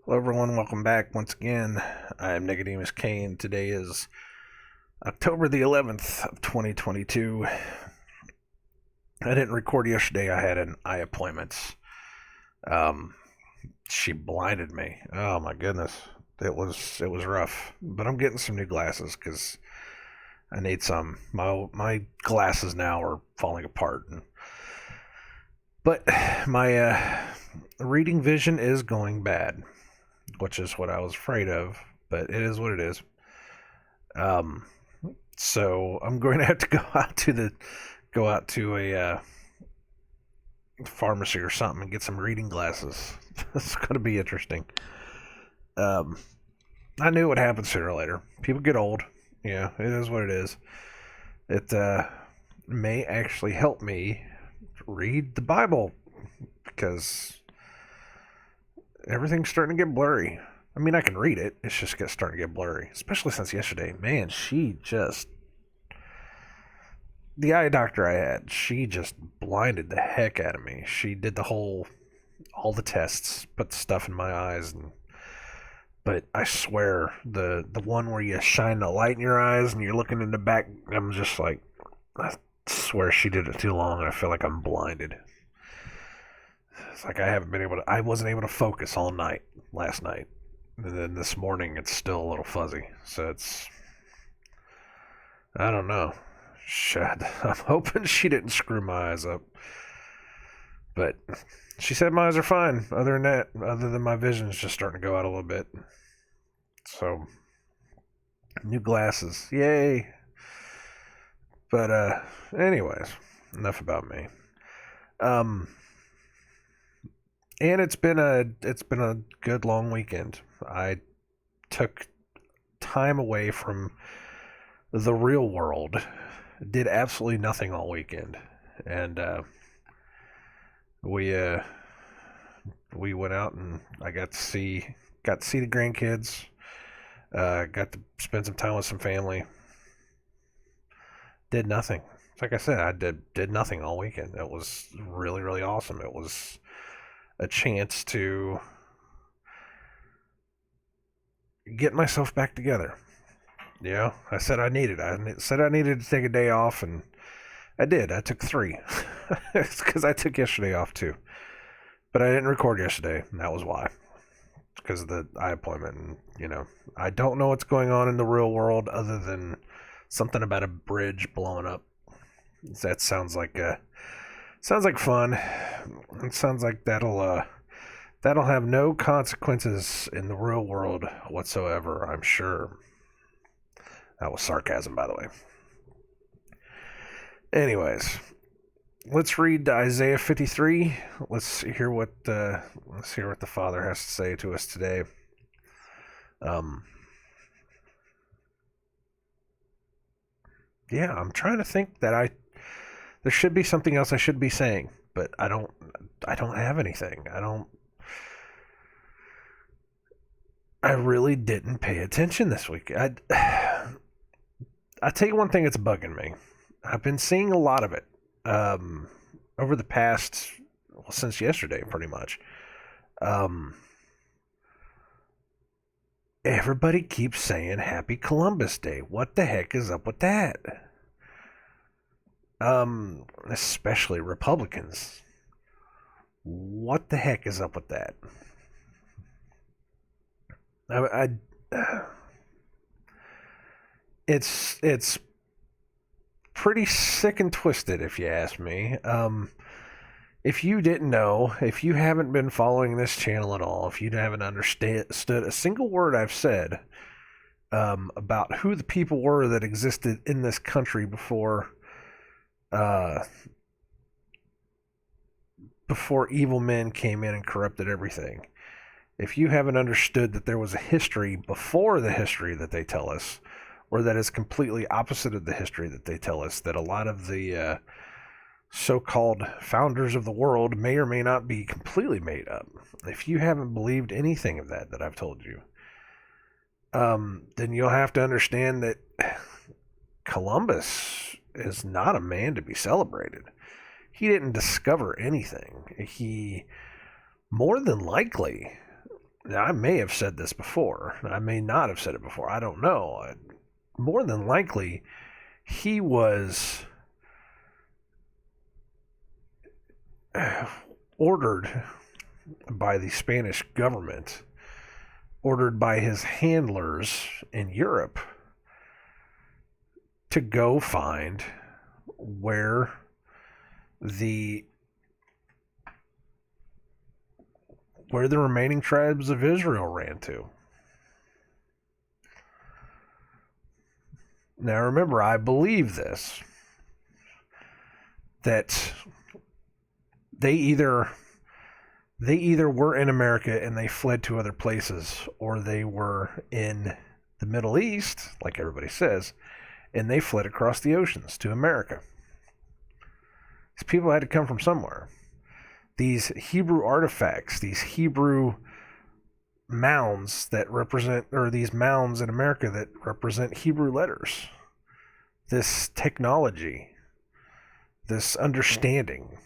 Hello, everyone. Welcome back once again. I'm Nicodemus Kane. Today is October the 11th of 2022. I didn't record yesterday. I had an eye appointment. Um, she blinded me. Oh my goodness, it was rough. But I'm getting some new glasses because I need some. My glasses now are falling apart. But my reading vision is going bad, which is what I was afraid of. But it is what it is. Um, so I'm going to have to go out to a pharmacy or something and get some reading glasses. It's going to be interesting. Um, I knew what happens sooner or later. People get old. Yeah, it is what it is. It may actually help me read the Bible because everything's starting to get blurry. I mean, I can read it. It's just starting to get blurry, especially since yesterday. Man, she just the eye doctor I had, she just blinded the heck out of me. She did all the tests, put the stuff in my eyes, but I swear the one where you shine the light in your eyes and you're looking in the back, I'm just like, I swear she did it too long, and I feel like I'm blinded. It's like I wasn't able to focus all night last night, and then this morning it's still a little fuzzy. So I don't know. Shit, I'm hoping she didn't screw my eyes up. But she said my eyes are fine. Other than my vision's just starting to go out a little bit. So, new glasses. Yay. But, anyways, enough about me. Um, and it's been a good long weekend. I took time away from the real world, did absolutely nothing all weekend. And, we we went out and I got to see the grandkids. Got to spend some time with some family. Did nothing. Like I said, I did nothing all weekend. It was really really awesome. It was a chance to get myself back together. I said I needed to take a day off, and I did. I took three. It's because I took yesterday off too, but I didn't record yesterday, and that was why. Because of the eye appointment. And, I don't know what's going on in the real world other than something about a bridge blowing up. That sounds like fun. It sounds like that'll have no consequences in the real world whatsoever. I'm sure. That was sarcasm, by the way. Anyways, let's read Isaiah 53. Let's hear what the Father has to say to us today. Um, yeah, I'm trying to think that there should be something else I should be saying, but I don't have anything. I really didn't pay attention this week. I tell you one thing that's bugging me. I've been seeing a lot of it um, over the past, well, since yesterday, pretty much. Um, Everybody keeps saying Happy Columbus Day. What the heck is up with that? Especially Republicans. What the heck is up with that? I it's pretty sick and twisted, if you ask me. If you didn't know, if you haven't been following this channel at all, if you haven't understood a single word I've said about who the people were that existed in this country uh, before evil men came in and corrupted everything, if you haven't understood that there was a history before the history that they tell us, or that is completely opposite of the history that they tell us, that a lot of the so called founders of the world may or may not be completely made up. If you haven't believed anything of that I've told you, then you'll have to understand that Columbus is not a man to be celebrated. He didn't discover anything. He more than likely Now, I may have said this before. I may not have said it before. I don't know. More than likely, he was ordered by the Spanish government, ordered by his handlers in Europe to go find where the remaining tribes of Israel ran to. Now remember, I believe this, that they either were in America and they fled to other places, or they were in the Middle East, like everybody says, and they fled across the oceans to America. These people had to come from somewhere. These Hebrew artifacts, these Hebrew mounds that represent, or these mounds in America that represent Hebrew letters, this technology, this understanding,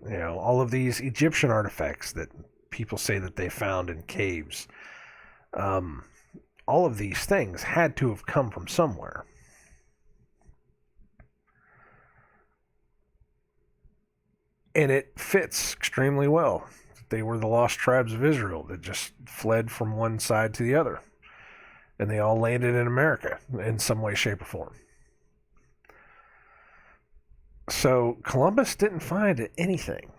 all of these Egyptian artifacts that people say that they found in caves, all of these things had to have come from somewhere. And it fits extremely well. They were the lost tribes of Israel that just fled from one side to the other. And they all landed in America in some way, shape, or form. So Columbus didn't find anything.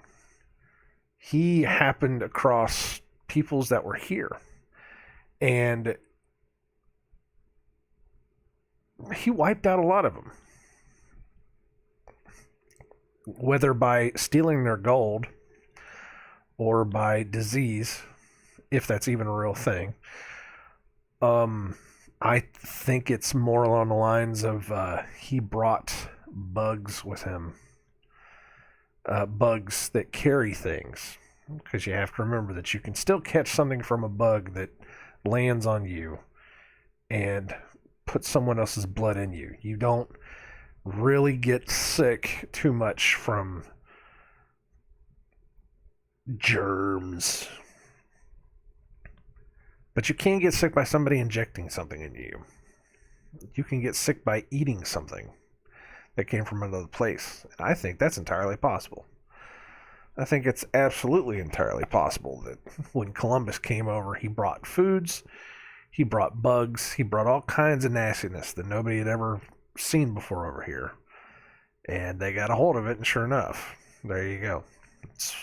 He happened across peoples that were here. And he wiped out a lot of them. Whether by stealing their gold or by disease, if that's even a real thing. I think it's more along the lines of he brought bugs with him. Bugs that carry things. Because you have to remember that you can still catch something from a bug that lands on you and put someone else's blood in you. You don't really get sick too much from germs. But you can get sick by somebody injecting something into you. You can get sick by eating something that came from another place. And I think that's entirely possible. I think it's absolutely entirely possible that when Columbus came over, he brought foods, he brought bugs, he brought all kinds of nastiness that nobody had ever seen before over here, and they got a hold of it, and sure enough, there you go. It's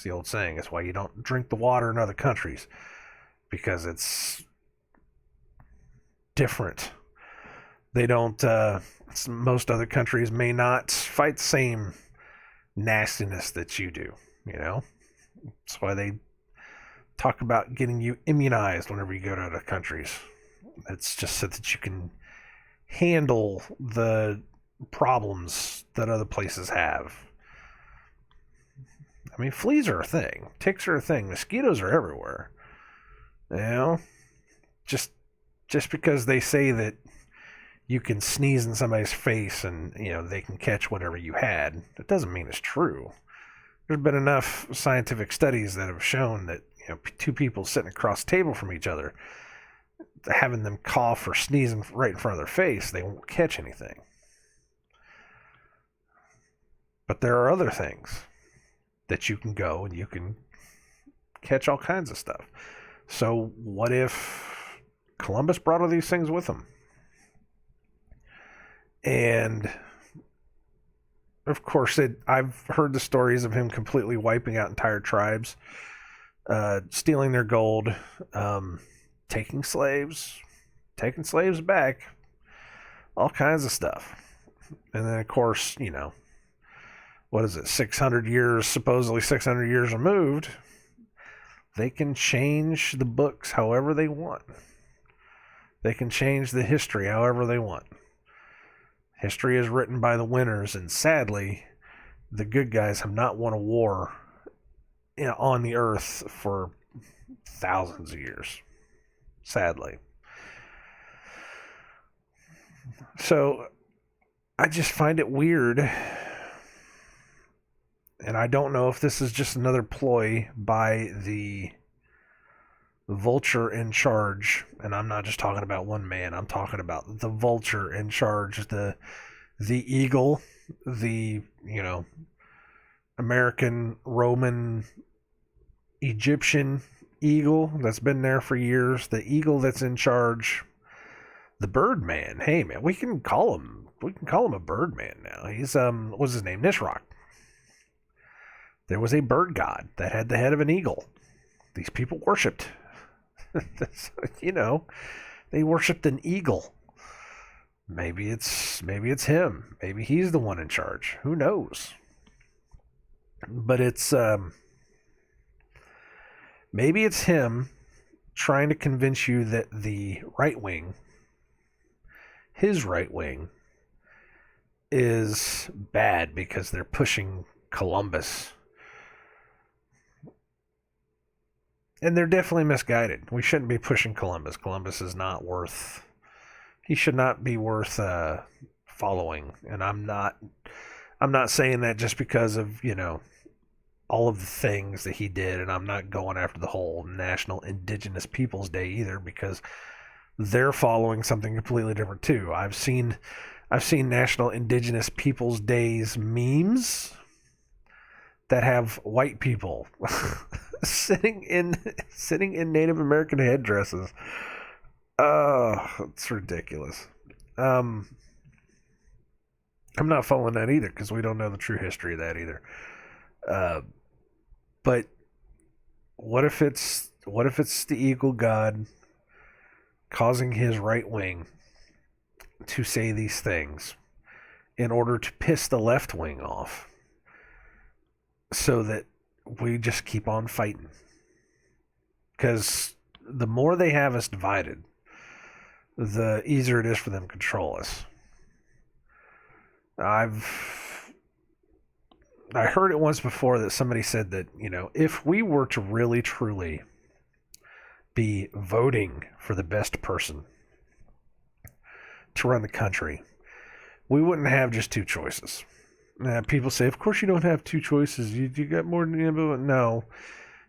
the old saying. It's why you don't drink the water in other countries, because it's different. They don't. Most other countries may not fight the same nastiness that you do. That's why they talk about getting you immunized whenever you go to other countries. It's just so that you can handle the problems that other places have. I mean, fleas are a thing. Ticks are a thing. Mosquitoes are everywhere. Just because they say that you can sneeze in somebody's face and, they can catch whatever you had, that doesn't mean it's true. There's been enough scientific studies that have shown that, two people sitting across the table from each other, having them cough or sneeze right in front of their face, they won't catch anything. But there are other things that you can go and you can catch all kinds of stuff. So what if Columbus brought all these things with him? And of course, I've heard the stories of him completely wiping out entire tribes, stealing their gold, taking slaves back, all kinds of stuff. And then, of course, what is it, 600 years, supposedly 600 years removed, they can change the books however they want. They can change the history however they want. History is written by the winners, and sadly, the good guys have not won a war on the earth for thousands of years. Sadly. So, I just find it weird, and I don't know if this is just another ploy by the vulture in charge, and I'm not just talking about one man, I'm talking about the vulture in charge, the eagle, the, American, Roman, Egyptian eagle that's been there for years, the eagle that's in charge, the Birdman. Hey man, we can call him a Birdman now. He's what's his name? Nisroch. There was a bird god that had the head of an eagle. These people worshipped. They worshipped an eagle. Maybe it's him. Maybe he's the one in charge. Who knows? But it's maybe it's him trying to convince you that the right wing, his right wing, is bad because they're pushing Columbus. And they're definitely misguided. We shouldn't be pushing Columbus. Columbus is not worth. He should not be worth following. And I'm not saying that just because of all of the things that he did. And I'm not going after the whole National Indigenous Peoples Day either, because they're following something completely different too. I've seen National Indigenous Peoples Days memes that have white people sitting in Native American headdresses. It's ridiculous. I'm not following that either because we don't know the true history of that either. But what if it's the eagle god causing his right wing to say these things in order to piss the left wing off, so that we just keep on fighting? Because the more they have us divided, the easier it is for them to control us. I heard it once before that somebody said that, if we were to really truly be voting for the best person to run the country, we wouldn't have just two choices. People say, of course you don't have two choices. You got more than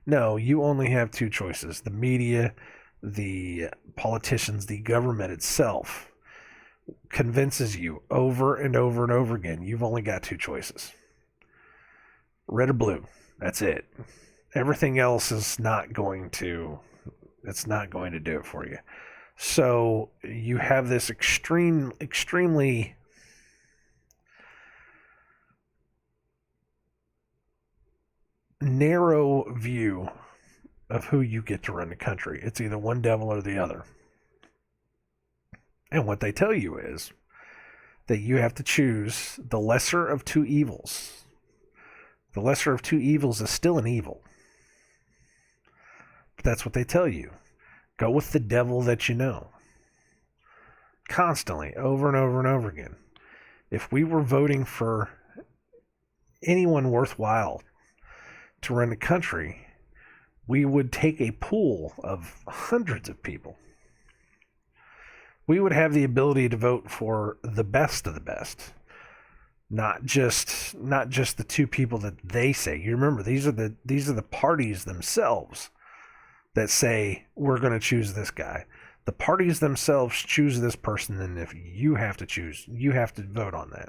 no, you only have two choices. The media, the politicians, the government itself convinces you over and over and over again you've only got two choices. Red or blue. That's it. Everything else is not going to do it for you. So you have this extremely narrow view of who you get to run the country. It's either one devil or the other. And what they tell you is that you have to choose the lesser of two evils. The lesser of two evils is still an evil. But that's what they tell you. Go with the devil that you know. Constantly, over and over and over again. If we were voting for anyone worthwhile to run the country, we would take a pool of hundreds of people. We would have the ability to vote for the best of the best, not just the two people that they say. You remember, these are the parties themselves that say we're going to choose this guy. The parties themselves choose this person, and if you have to vote on that.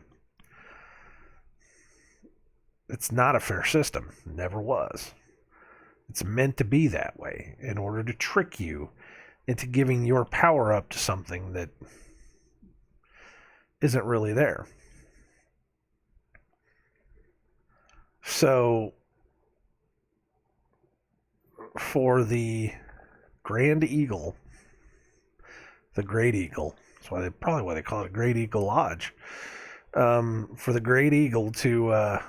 It's not a fair system. It never was. It's meant to be that way in order to trick you into giving your power up to something that isn't really there. So, for the Grand Eagle, the Great Eagle, that's why they call it a Great Eagle Lodge. For the Great Eagle to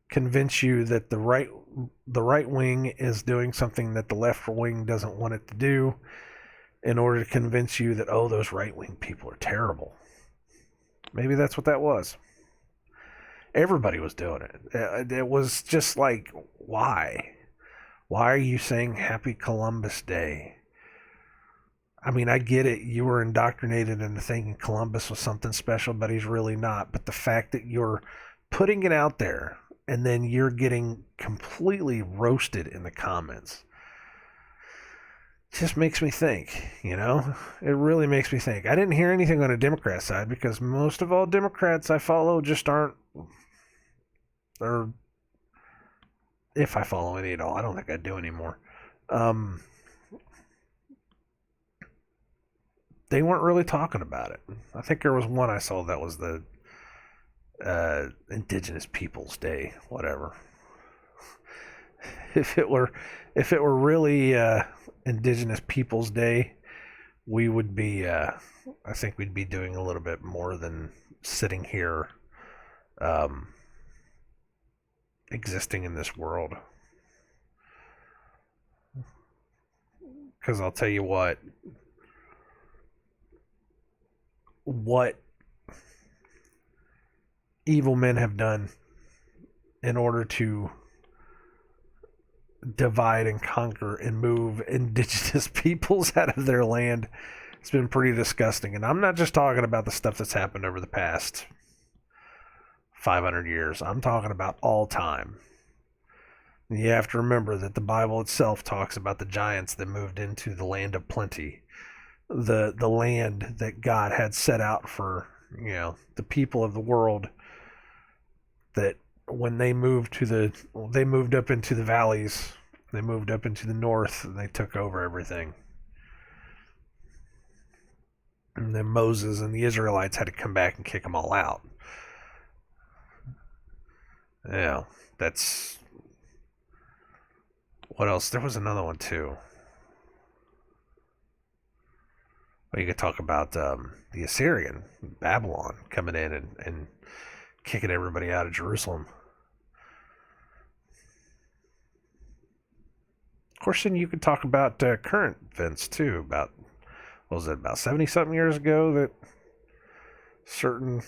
convince you that the right wing is doing something that the left wing doesn't want it to do, in order to convince you that, oh, those right wing people are terrible. Maybe that's what that was. Everybody was doing it. It was just like, why? Why are you saying Happy Columbus Day? I mean, I get it. You were indoctrinated into thinking Columbus was something special, but he's really not. But the fact that you're putting it out there and then you're getting completely roasted in the comments just makes me think, you know? It really makes me think. I didn't hear anything on the Democrat side because most of all Democrats I follow just aren't, or if I follow any at all, I don't think I do anymore. They weren't really talking about it. I think there was one I saw that was the Indigenous Peoples Day, whatever. If it were really Indigenous Peoples Day, we would be. I think we'd be doing a little bit more than sitting here, existing in this world. Because I'll tell you what evil men have done in order to divide and conquer and move indigenous peoples out of their land. It's been pretty disgusting. And I'm not just talking about the stuff that's happened over the past 500 years. I'm talking about all time. And you have to remember that the Bible itself talks about the giants that moved into the land of plenty. The land that God had set out for, the people of the world, that when they moved up into the valleys, they moved up into the north, and they took over everything. And then Moses and the Israelites had to come back and kick them all out. Yeah, that's... What else? There was another one, too. Well, you could talk about the Assyrian, Babylon, coming in and kicking everybody out of Jerusalem. Of course, then you could talk about current events, too. About, what was it, about 70-something years ago that certain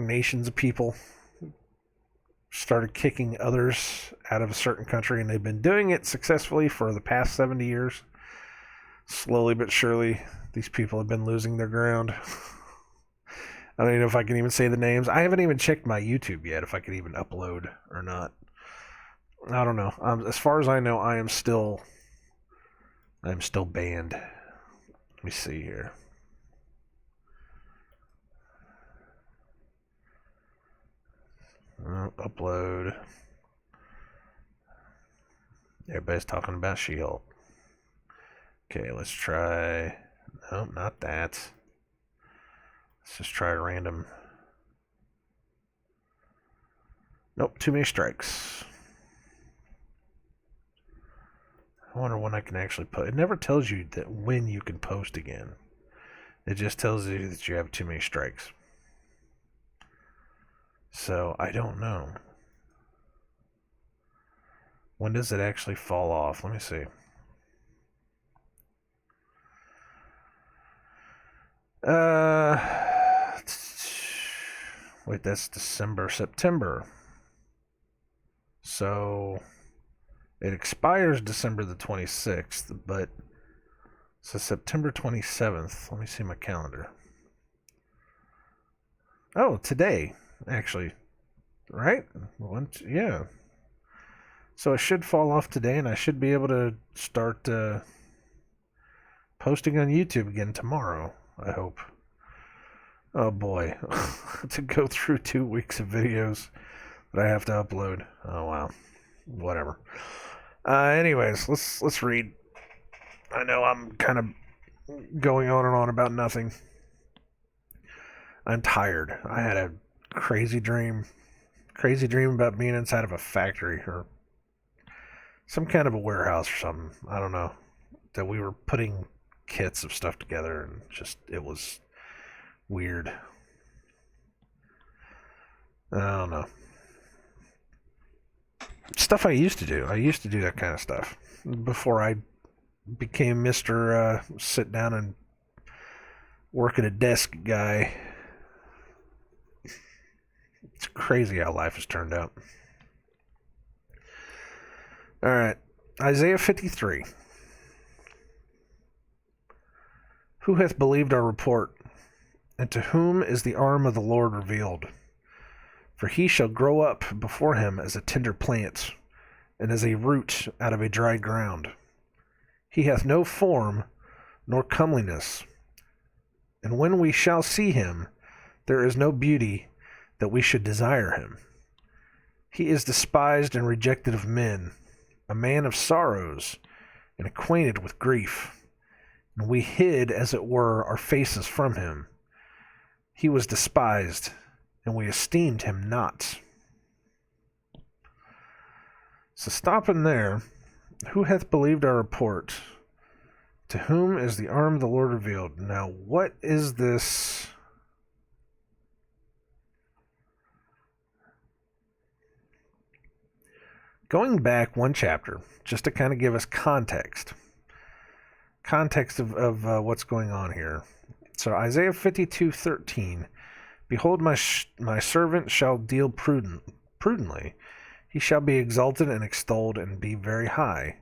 nations of people started kicking others out of a certain country, and they've been doing it successfully for the past 70 years. Slowly but surely, these people have been losing their ground. I don't even know if I can even say the names. I haven't even checked my YouTube yet, if I can even upload or not. I don't know. As far as I know, I am still banned. Let me see here. Upload. Everybody's talking about She-Hulk. Okay, let's try... No, not that. Let's just try a random... Nope, too many strikes. I wonder when I can actually post. It never tells you that when you can post again. It just tells you that you have too many strikes. So, I don't know. When does it actually fall off? Let me see. Wait, that's September. So, it expires December the 26th, but so September 27th. Let me see my calendar. Oh, today, actually. Right? Yeah. So it should fall off today, and I should be able to start posting on YouTube again tomorrow, I hope. Oh boy. To go through 2 weeks of videos that I have to upload. Oh wow. Whatever. Anyways, let's read. I know I'm kind of going on and on about nothing. I'm tired. I had a crazy dream about being inside of a factory or some kind of a warehouse or something. I don't know. That we were putting kits of stuff together, and just, it was weird. I don't know. Stuff I used to do. I used to do that kind of stuff before I became Mr. Sit down and work at a desk guy. It's crazy how life has turned out. All right. Isaiah 53. Who hath believed our report? And to whom is the arm of the Lord revealed? For he shall grow up before him as a tender plant, and as a root out of a dry ground. He hath no form nor comeliness. And when we shall see him, there is no beauty that we should desire him. He is despised and rejected of men, a man of sorrows, and acquainted with grief. And we hid, as it were, our faces from him. He was despised, and we esteemed him not. So stopping there, who hath believed our report? To whom is the arm of the Lord revealed? Now, what is this? Going back one chapter, just to kind of give us context of what's going on here. So Isaiah 52:13, behold, my servant shall deal prudently. He shall be exalted and extolled and be very high.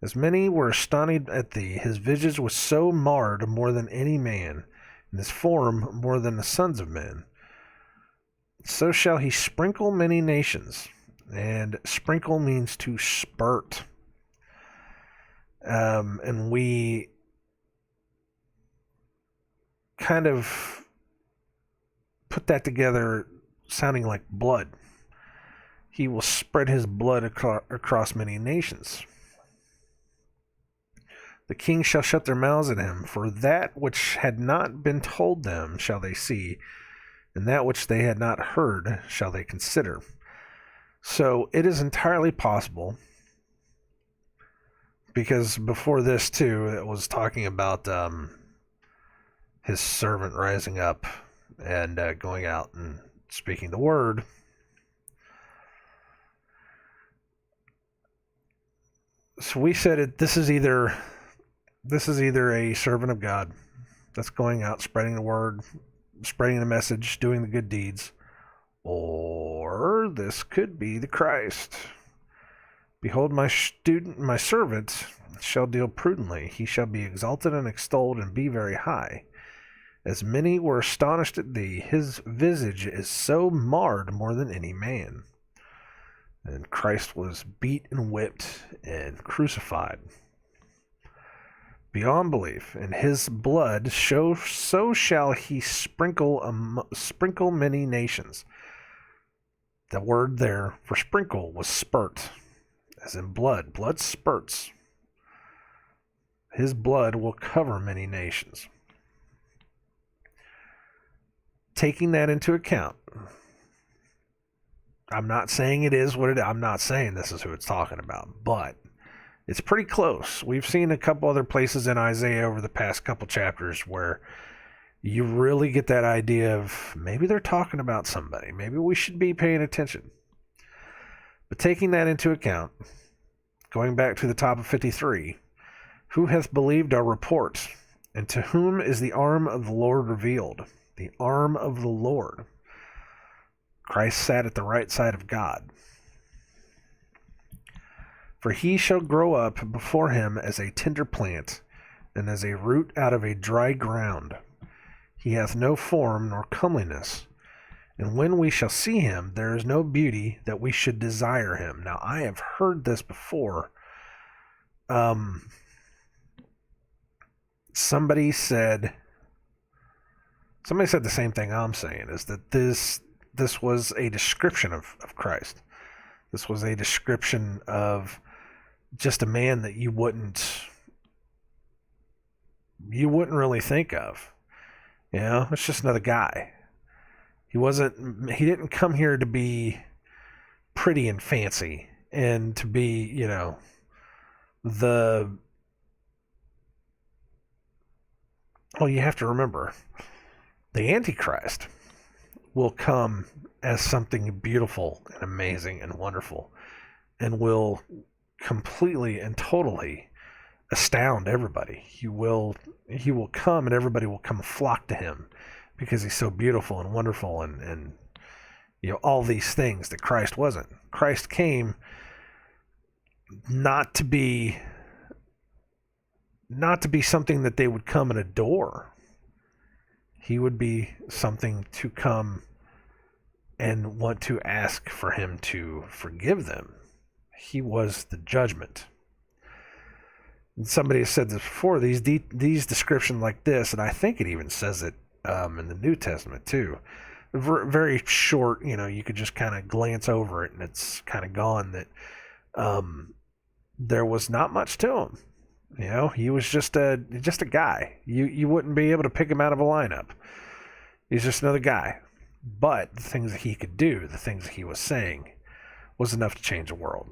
As many were astonished at thee, his visage was so marred more than any man, and his form more than the sons of men. So shall he sprinkle many nations. And sprinkle means to spurt. And we kind of put that together sounding like blood. He will spread his blood across many nations. The kings shall shut their mouths at him, for that which had not been told them shall they see, and that which they had not heard shall they consider. So it is entirely possible, because before this too, it was talking about his servant rising up and going out and speaking the word. So we said this is either a servant of God that's going out spreading the word, spreading the message, doing the good deeds, or this could be the Christ. Behold, my servant shall deal prudently. He shall be exalted and extolled and be very high. As many were astonished at thee, his visage is so marred more than any man. And Christ was beat and whipped and crucified beyond belief, and his blood so shall he sprinkle many nations. The word there for sprinkle was spurt, as in blood. Blood spurts. His blood will cover many nations. Taking that into account, I'm not saying it is what it is. I'm not saying this is who it's talking about, but it's pretty close. We've seen a couple other places in Isaiah over the past couple chapters where you really get that idea of maybe they're talking about somebody. Maybe we should be paying attention. But taking that into account, going back to the top of 53, who hath believed our report? And to whom is the arm of the Lord revealed? The arm of the Lord. Christ sat at the right side of God. For he shall grow up before him as a tender plant, and as a root out of a dry ground. He hath no form nor comeliness. And when we shall see him, there is no beauty that we should desire him. Now, I have heard this before. Somebody said the same thing I'm saying, is that this was a description of Christ. This was a description of just a man that you wouldn't really think of. You know, it's just another guy. He didn't come here to be pretty and fancy and to be, you have to remember, the Antichrist will come as something beautiful and amazing and wonderful, and will completely and totally astound everybody. He will come, and everybody will come flock to him because he's so beautiful and wonderful, and all these things that Christ wasn't. Christ came not to be something that they would come and adore. He would be something to come and want to ask for him to forgive them. He was the judgment. And somebody has said this before. These descriptions like this, and I think it even says it in the New Testament too. Very short. You could just kind of glance over it, and it's kind of gone. That um, there was not much to him. He was just a guy. You wouldn't be able to pick him out of a lineup. He's just another guy. But the things that he could do, the things that he was saying, was enough to change the world.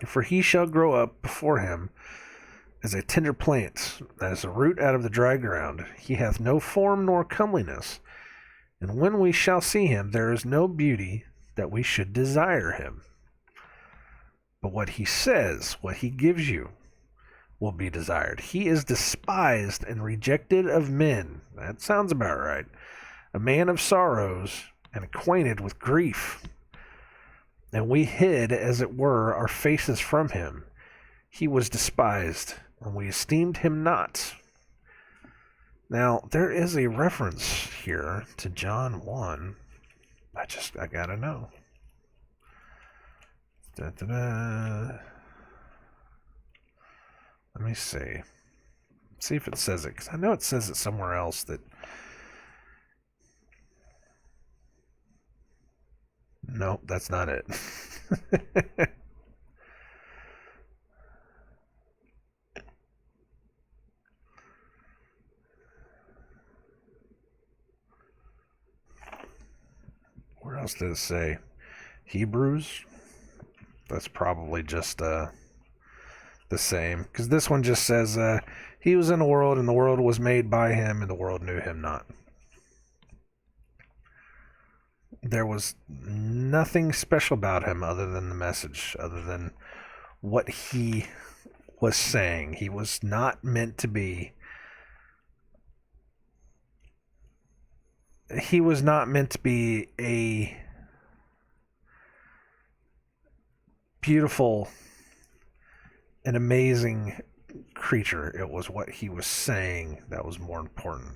For he shall grow up before him as a tender plant, as a root out of the dry ground. He hath no form nor comeliness. And when we shall see him, there is no beauty that we should desire him. But what he says, what he gives you, will be desired. He is despised and rejected of men. That sounds about right. A man of sorrows and acquainted with grief. And we hid, as it were, our faces from him. He was despised, and we esteemed him not. Now, there is a reference here to John 1. I gotta know. Da-da-da. Let me see. See if it says it, because I know it says it somewhere else that... Nope, that's not it. Where else did it say? Hebrews? That's probably just the same. Because this one just says, he was in the world, and the world was made by him, and the world knew him not. There was nothing special about him other than the message, other than what he was saying. He was not meant to be. He was not meant to be a beautiful and amazing creature. It was what he was saying that was more important.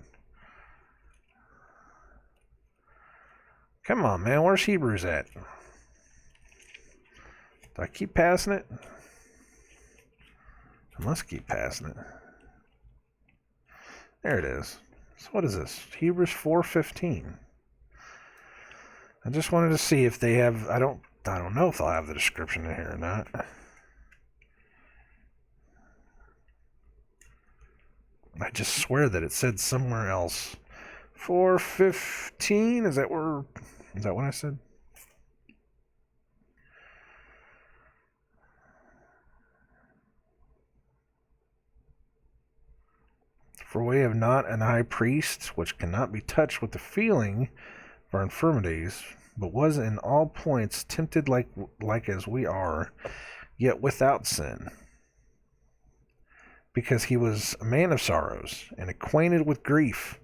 Come on, man. Where's Hebrews at? Do I keep passing it? I must keep passing it. There it is. So what is this? Hebrews 4:15. I just wanted to see if they have... I don't know if they'll have the description in here or not. I just swear that it said somewhere else. 4:15? Is that what I said? For we have not an high priest which cannot be touched with the feeling of our infirmities, but was in all points tempted like as we are, yet without sin. Because he was a man of sorrows and acquainted with grief.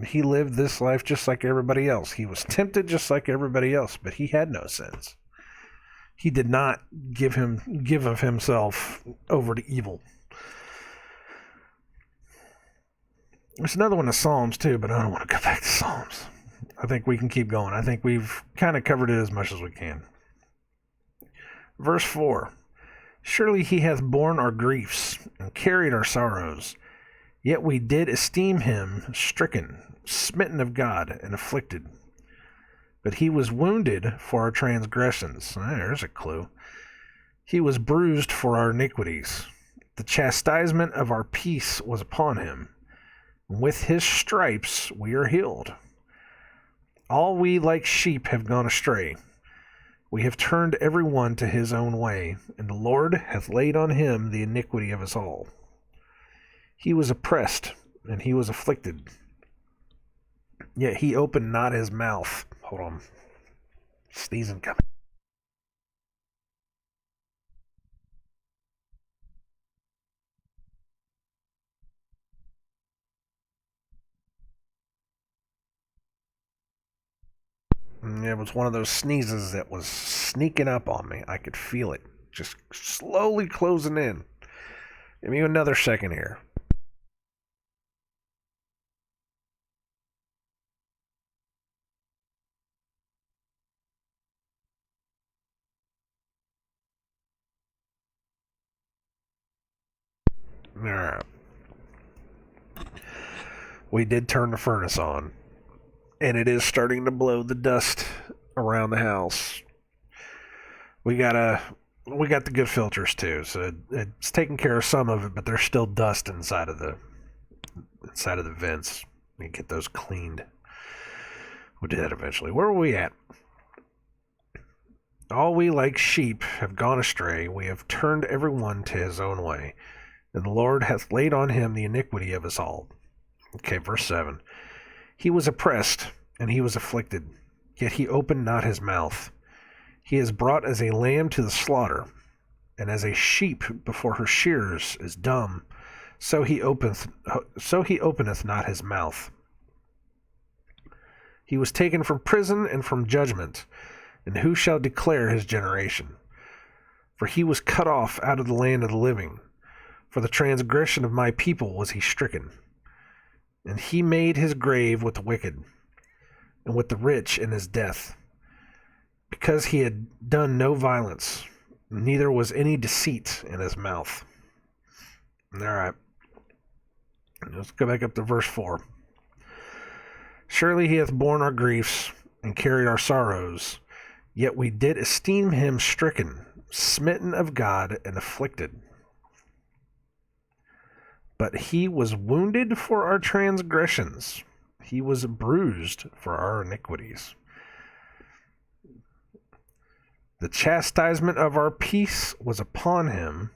He lived this life just like everybody else. He was tempted just like everybody else, but he had no sins. He did not give of himself over to evil. There's another one of Psalms too, but I don't want to go back to Psalms. I think we can keep going. I think we've kind of covered it as much as we can. Verse 4. Surely he hath borne our griefs and carried our sorrows. Yet we did esteem him stricken, smitten of God, and afflicted. But he was wounded for our transgressions. There's a clue. He was bruised for our iniquities. The chastisement of our peace was upon him. With his stripes we are healed. All we like sheep have gone astray. We have turned every one to his own way, and the Lord hath laid on him the iniquity of us all. He was oppressed, and he was afflicted. Yet he opened not his mouth. Hold on. Sneezing coming. It was one of those sneezes that was sneaking up on me. I could feel it. Just slowly closing in. Give me another second here. Alright. We did turn the furnace on, and it is starting to blow the dust around the house. We got the good filters too, so it's taking care of some of it, but there's still dust inside of the vents. We can get those cleaned. We'll do that eventually. Where are we at? All we like sheep have gone astray. We have turned every one to his own way, and the Lord hath laid on him the iniquity of us all. Okay, verse 7. He was oppressed, and he was afflicted, yet he opened not his mouth. He is brought as a lamb to the slaughter, and as a sheep before her shearers is dumb, so he openeth not his mouth. He was taken from prison and from judgment, and who shall declare his generation? For he was cut off out of the land of the living. For the transgression of my people was he stricken. And he made his grave with the wicked, and with the rich in his death, because he had done no violence, neither was any deceit in his mouth. All right. Let's go back up to verse 4. Surely he hath borne our griefs and carried our sorrows, yet we did esteem him stricken, smitten of God, and afflicted. But he was wounded for our transgressions. He was bruised for our iniquities. The chastisement of our peace was upon him,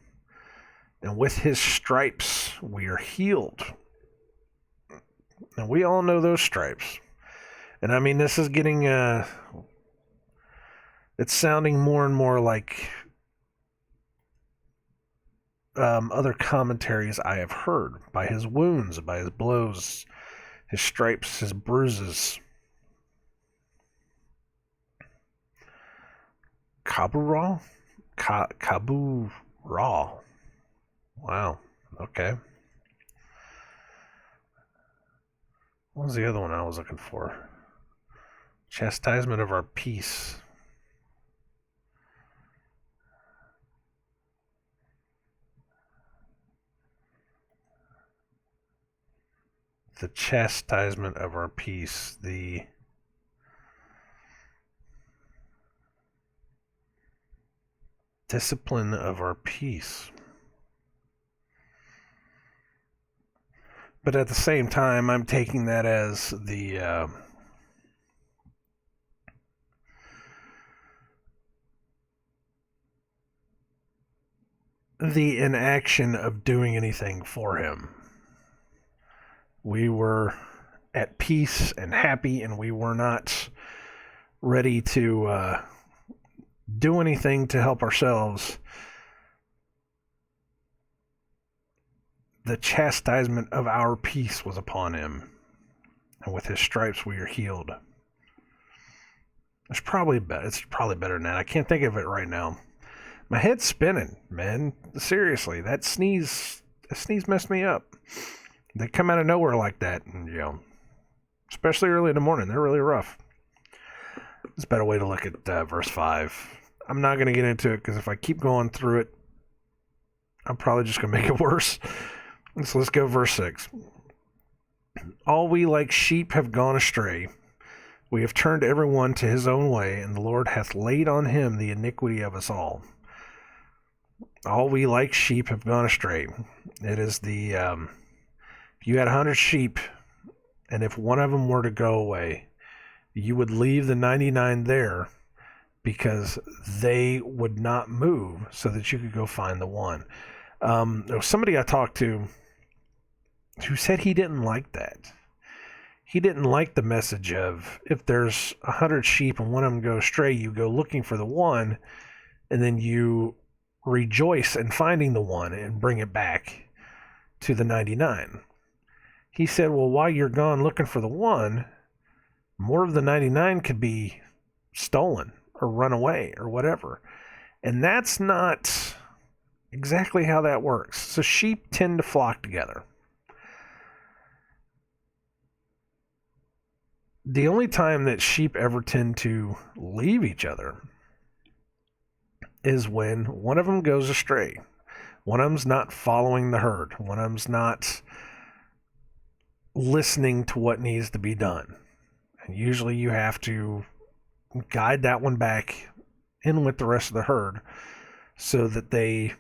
and with his stripes we are healed. And we all know those stripes. And I mean, this is getting, it's sounding more and more like other commentaries I have heard. By his wounds, by his blows, his stripes, his bruises. Kaburah? Kaburah. Wow. Okay. What was the other one I was looking for? Chastisement of our peace. The chastisement of our peace. The discipline of our peace. But at the same time, I'm taking that as the inaction of doing anything for him. We were at peace and happy, and we were not ready to do anything to help ourselves. The chastisement of our peace was upon him, and with his stripes we are healed. It's probably better than that. I can't think of it right now. My head's spinning, man. Seriously, that sneeze messed me up. They come out of nowhere like that, and especially early in the morning, they're really rough. There's a better way to look at verse 5. I'm not going to get into it, because if I keep going through it, I'm probably just going to make it worse. So let's go verse 6. All we like sheep have gone astray. We have turned every one to his own way, and the Lord hath laid on him the iniquity of us all. All we like sheep have gone astray. It is the, if you had 100 sheep, and if one of them were to go away, you would leave the 99 there, because they would not move so that you could go find the one. There was somebody I talked to who said he didn't like that. He didn't like the message of, if there's 100 sheep and one of them goes astray, you go looking for the one, and then you rejoice in finding the one and bring it back to the 99. He said, well, while you're gone looking for the one, more of the 99 could be stolen or run away or whatever. And that's not exactly how that works. So sheep tend to flock together. The only time that sheep ever tend to leave each other is when one of them goes astray, One of them's not following the herd. One of them's not listening to what needs to be done. And usually you have to guide that one back in with the rest of the herd so that they,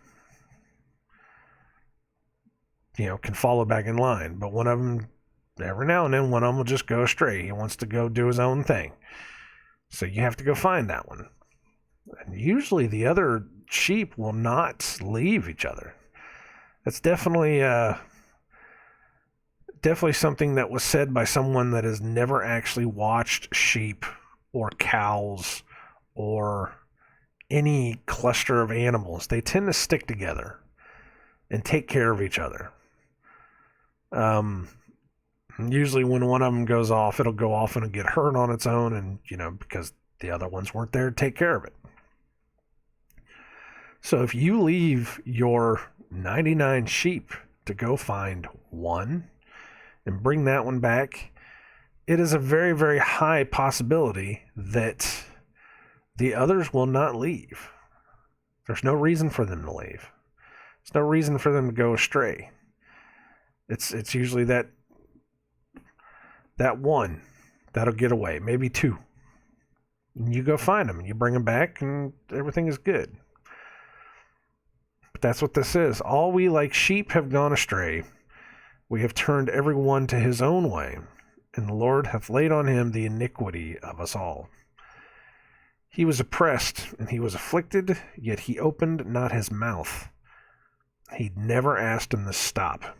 can follow back in line. But one of them, every now and then, one of them will just go astray. He wants to go do his own thing. So you have to go find that one. And usually the other sheep will not leave each other. That's definitely something that was said by someone that has never actually watched sheep or cows or any cluster of animals. They tend to stick together and take care of each other. Usually when one of them goes off, it'll go off and it'll get hurt on its own, and because the other ones weren't there to take care of it. So if you leave your 99 sheep to go find one and bring that one back, it is a very, very high possibility that the others will not leave. There's no reason for them to leave. There's no reason for them to go astray. It's usually that one that'll get away, maybe two. And you go find them and you bring them back and everything is good. But that's what this is. All we like sheep have gone astray. We have turned every one to his own way, and the Lord hath laid on him the iniquity of us all. He was oppressed, and he was afflicted, yet he opened not his mouth. He never asked him to stop.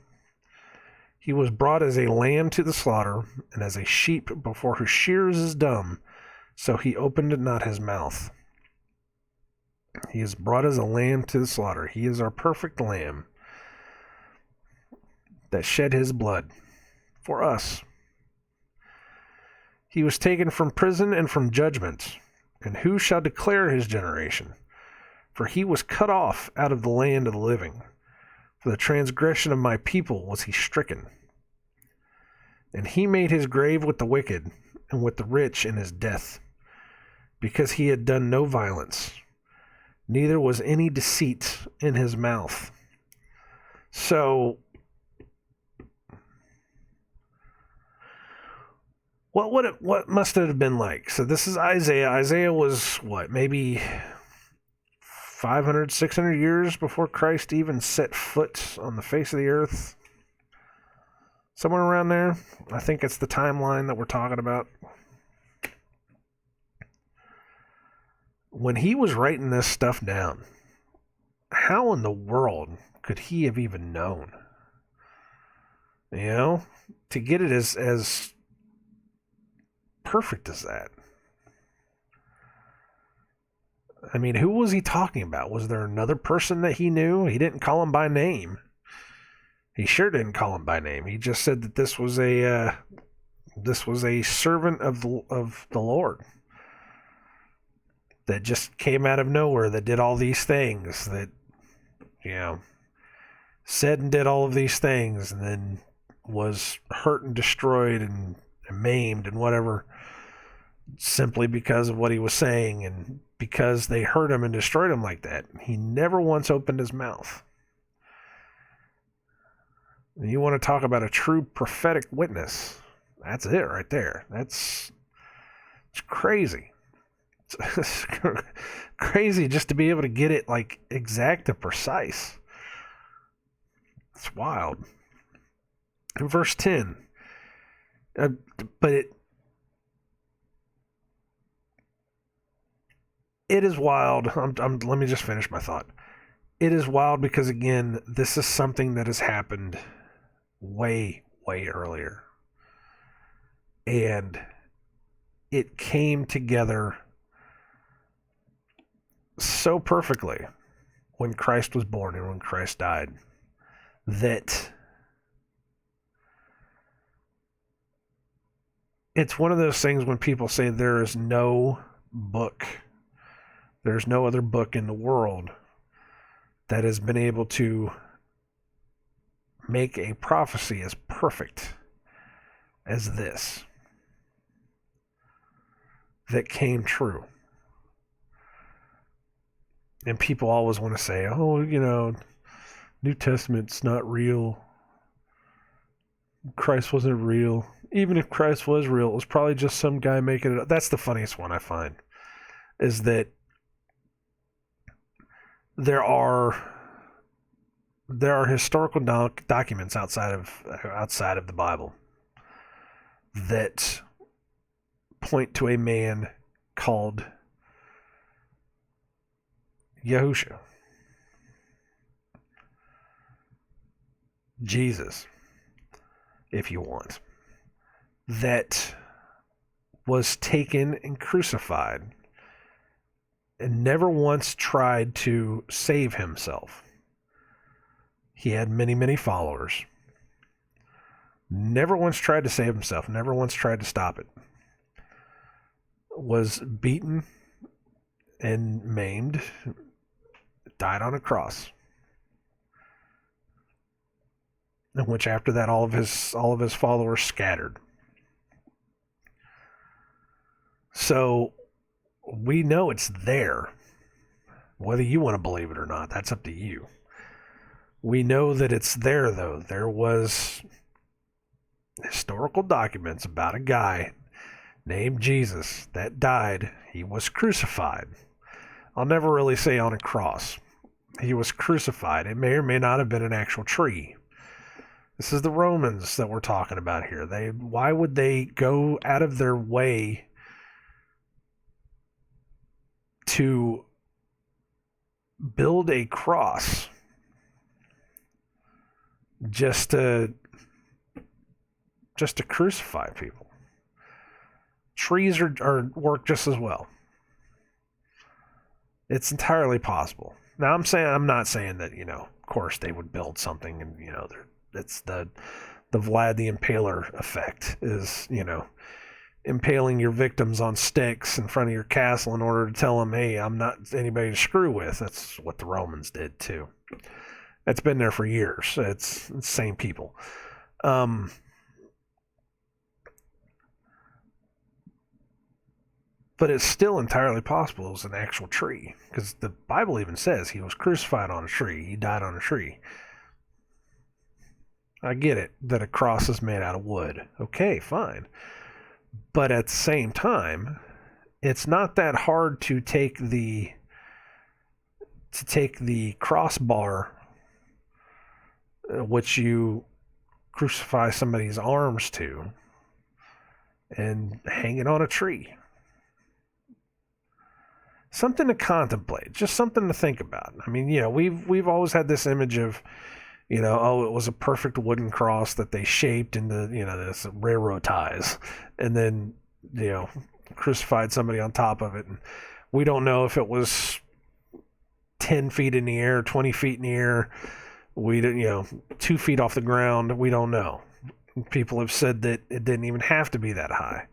He was brought as a lamb to the slaughter, and as a sheep before her shears is dumb, so he opened not his mouth. He is brought as a lamb to the slaughter. He is our perfect lamb that shed his blood for us. He was taken from prison and from judgment. And who shall declare his generation? For he was cut off out of the land of the living. For the transgression of my people was he stricken. And he made his grave with the wicked, and with the rich in his death, because he had done no violence, neither was any deceit in his mouth. So, what must it have been like? So this is Isaiah. Isaiah was, maybe 500, 600 years before Christ even set foot on the face of the earth? Somewhere around there. I think it's the timeline that we're talking about. When he was writing this stuff down, how in the world could he have even known? To get it as perfect as that. I mean, who was he talking about? Was there another person that he knew? He didn't call him by name. He sure didn't call him by name. He just said that this was a servant of the Lord that just came out of nowhere, that did all these things, that said and did all of these things, and then was hurt and destroyed and maimed and whatever, simply because of what he was saying and because they hurt him and destroyed him like that. He never once opened his mouth. And you want to talk about a true prophetic witness? That's it right there. It's crazy. It's crazy just to be able to get it like exact and precise. It's wild. In verse 10, but it is wild. Let me just finish my thought. It is wild because, again, this is something that has happened way, way earlier. And it came together so perfectly when Christ was born and when Christ died that it's one of those things when people say there is no book, there's no other book in the world that has been able to make a prophecy as perfect as this, that came true. And people always want to say, New Testament's not real. Christ wasn't real. Even if Christ was real, it was probably just some guy making it up. That's the funniest one I find, is that there are historical documents outside of the Bible that point to a man called Yahusha, Jesus, if you want, that was taken and crucified and never once tried to save himself. He had many, many followers. Never once tried to save himself. Never once tried to stop it. Was beaten and maimed. Died on a cross. In which after that all of his followers scattered. So we know it's there. Whether you want to believe it or not, that's up to you. We know that it's there, though. There was historical documents about a guy named Jesus that died. He was crucified. I'll never really say on a cross. He was crucified. It may or may not have been an actual tree. This is the Romans that we're talking about here. Why would they go out of their way to build a cross just to crucify people? Trees are work just as well. It's entirely possible. Now I'm not saying that, of course they would build something and, it's the Vlad the Impaler effect is, impaling your victims on sticks in front of your castle in order to tell them, hey, I'm not anybody to screw with. That's what the Romans did too. That's been there for years. It's the same people. But it's still entirely possible it was an actual tree, because the Bible even says he was crucified on a tree. He died on a tree. I get it that a cross is made out of wood. Okay, fine. But at the same time, it's not that hard to take the crossbar, which you crucify somebody's arms to, and hang it on a tree. Something to contemplate, just something to think about. I mean, we've always had this image of, it was a perfect wooden cross that they shaped into, this railroad ties, and then, crucified somebody on top of it. And we don't know if it was 10 feet in the air, 20 feet in the air, 2 feet off the ground. We don't know. People have said that it didn't even have to be that high.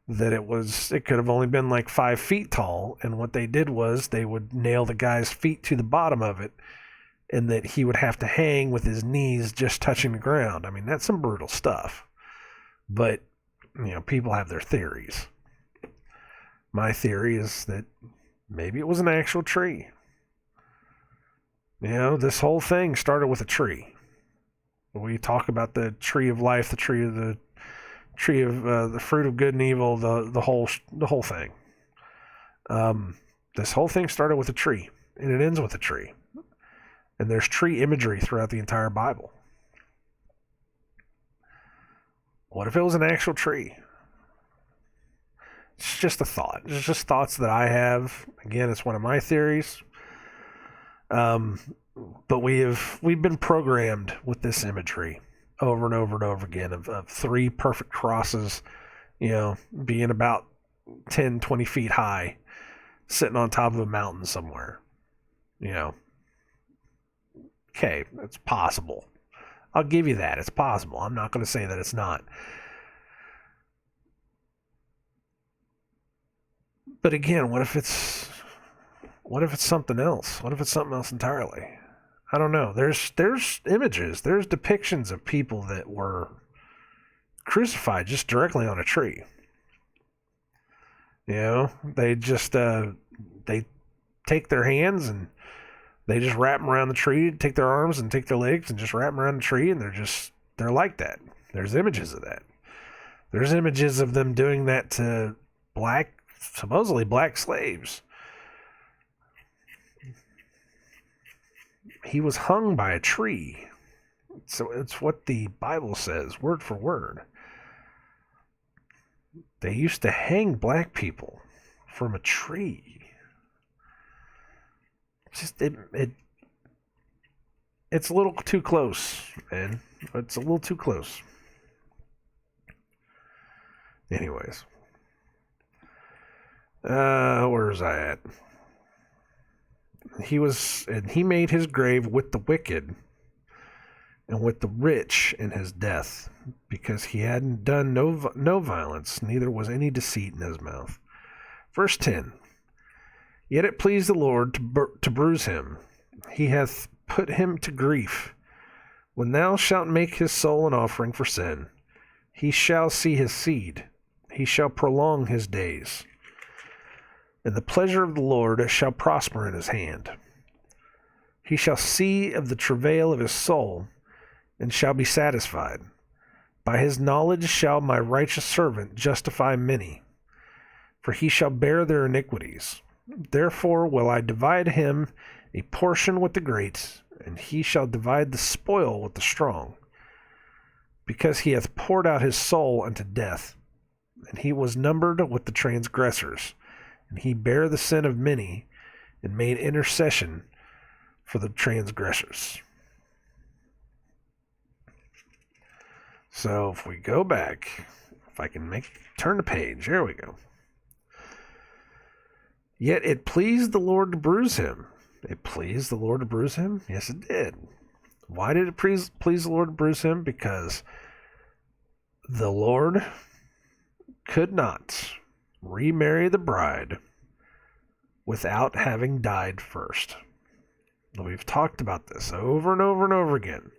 That it could have only been like 5 feet tall, and what they did was they would nail the guy's feet to the bottom of it, and that he would have to hang with his knees just touching the ground. I mean, that's some brutal stuff. But, people have their theories. My theory is that maybe it was an actual tree. This whole thing started with a tree. We talk about the tree of life, the tree of the fruit of good and evil, the whole thing. This whole thing started with a tree, and it ends with a tree. And there's tree imagery throughout the entire Bible. What if it was an actual tree? It's just a thought. It's just thoughts that I have. Again, it's one of my theories. But we've been programmed with this imagery over and over and over again of 3 perfect crosses, being about 10, 20 feet high, sitting on top of a mountain somewhere. Okay, it's possible. I'll give you that. It's possible. I'm not going to say that it's not. But again, what if it's something else? What if it's something else entirely? I don't know. There's images, there's depictions of people that were crucified just directly on a tree. They just they take their hands and They just wrap them around the tree, take their arms and take their legs and just wrap them around the tree, and they're like that. There's images of that. There's images of them doing that to supposedly black slaves. He was hung by a tree. So it's what the Bible says, word for word. They used to hang black people from a tree. It's a little too close, man. It's a little too close. Anyways. Where was I at? He made his grave with the wicked and with the rich in his death, because he hadn't done no violence, neither was any deceit in his mouth. Verse 10. Yet it pleased the Lord to bruise him. He hath put him to grief. When thou shalt make his soul an offering for sin, he shall see his seed. He shall prolong his days. And the pleasure of the Lord shall prosper in his hand. He shall see of the travail of his soul, and shall be satisfied. By his knowledge shall my righteous servant justify many, for he shall bear their iniquities. Therefore will I divide him a portion with the great, and he shall divide the spoil with the strong, because he hath poured out his soul unto death, and he was numbered with the transgressors, and he bare the sin of many, and made intercession for the transgressors. So if we go back, if I can turn the page, there we go. Yet it pleased the Lord to bruise him. It pleased the Lord to bruise him? Yes, it did. Why did it please the Lord to bruise him? Because the Lord could not remarry the bride without having died first. We've talked about this over and over and over again.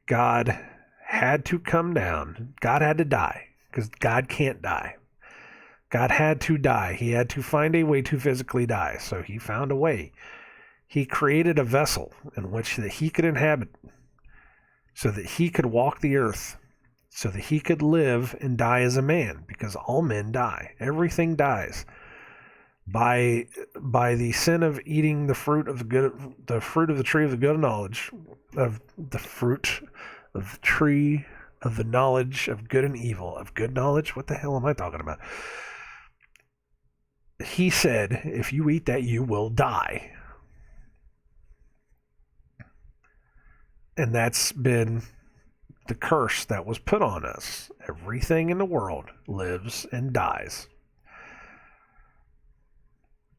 God had to come down. God had to die, because God can't die. God had to die. He had to find a way to physically die. So he found a way. He created a vessel in which that he could inhabit, so that he could walk the earth, so that he could live and die as a man, because all men die. Everything dies. By the sin of eating the fruit of the fruit of the tree of the good knowledge, of the fruit of the tree of the knowledge of good and evil, of good knowledge. What the hell am I talking about? He said, if you eat that, you will die. And that's been the curse that was put on us. Everything in the world lives and dies.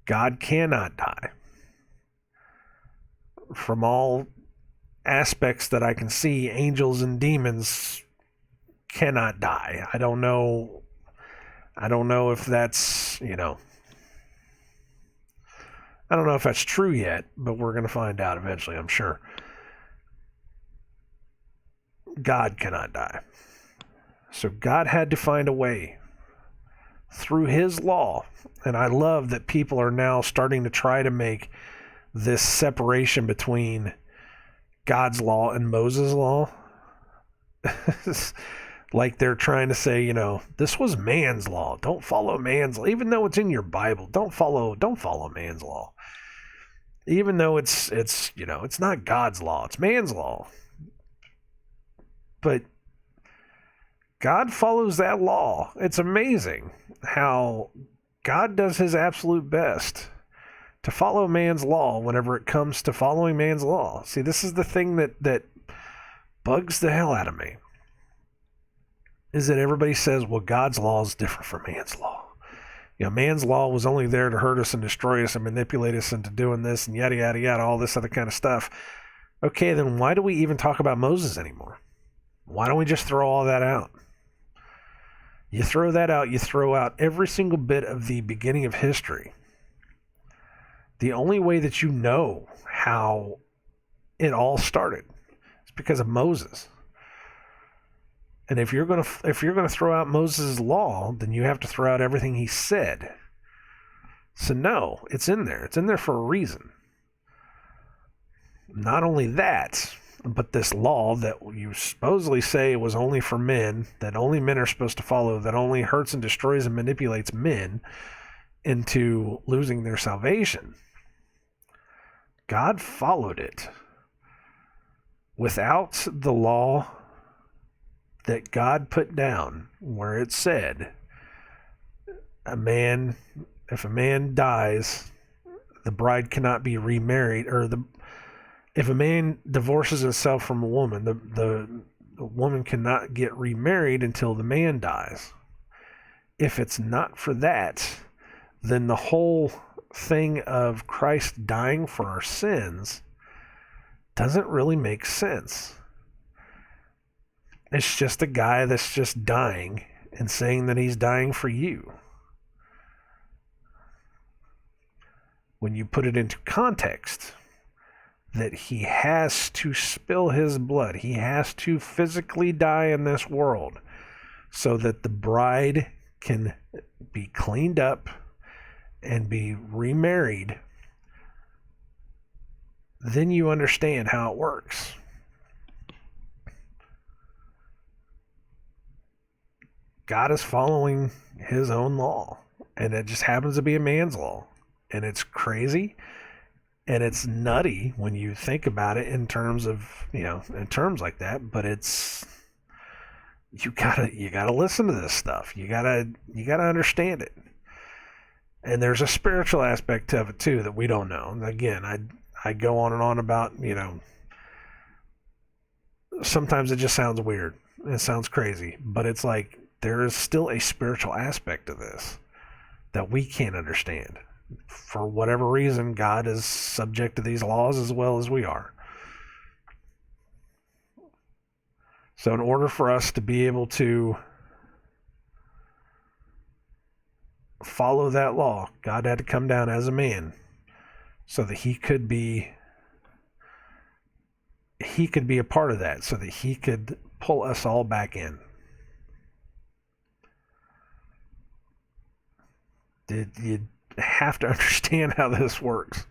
God cannot die. From all aspects that I can see, angels and demons cannot die. I don't know if that's, I don't know if that's true yet, but we're going to find out eventually, I'm sure. God cannot die. So God had to find a way through his law. And I love that people are now starting to try to make this separation between God's law and Moses' law. Like they're trying to say, this was man's law. Don't follow man's law. Even though it's in your Bible, don't follow man's law. Even though it's not God's law, it's man's law. But God follows that law. It's amazing how God does his absolute best to follow man's law whenever it comes to following man's law. See, this is the thing that bugs the hell out of me, is that everybody says, well, God's law is different from man's law. Man's law was only there to hurt us and destroy us and manipulate us into doing this and yada, yada, yada, all this other kind of stuff. Okay, then why do we even talk about Moses anymore? Why don't we just throw all that out? You throw that out, you throw out every single bit of the beginning of history. The only way that you know how it all started is because of Moses. And if you're going to throw out Moses' law, then you have to throw out everything he said. So no, it's in there. It's in there for a reason. Not only that, but this law that you supposedly say was only for men, that only men are supposed to follow, that only hurts and destroys and manipulates men into losing their salvation. God followed it. Without the law that God put down, where it said, if a man dies, the bride cannot be remarried, or if a man divorces himself from a woman, the woman cannot get remarried until the man dies. If it's not for that, then the whole thing of Christ dying for our sins doesn't really make sense. It's just a guy that's just dying and saying that he's dying for you. When you put it into context, that he has to spill his blood, he has to physically die in this world so that the bride can be cleaned up and be remarried, then you understand how it works. God is following his own law, and it just happens to be a man's law. And it's crazy, and it's nutty when you think about it in terms of, in terms like that, but it's, you gotta listen to this stuff. You gotta understand it. And there's a spiritual aspect of it too that we don't know. And again, I go on and on about, sometimes it just sounds weird. It sounds crazy, but it's like there is still a spiritual aspect of this that we can't understand. For whatever reason, God is subject to these laws as well as we are. So in order for us to be able to follow that law, God had to come down as a man so that he could be a part of that, so that he could pull us all back in. You have to understand how this works.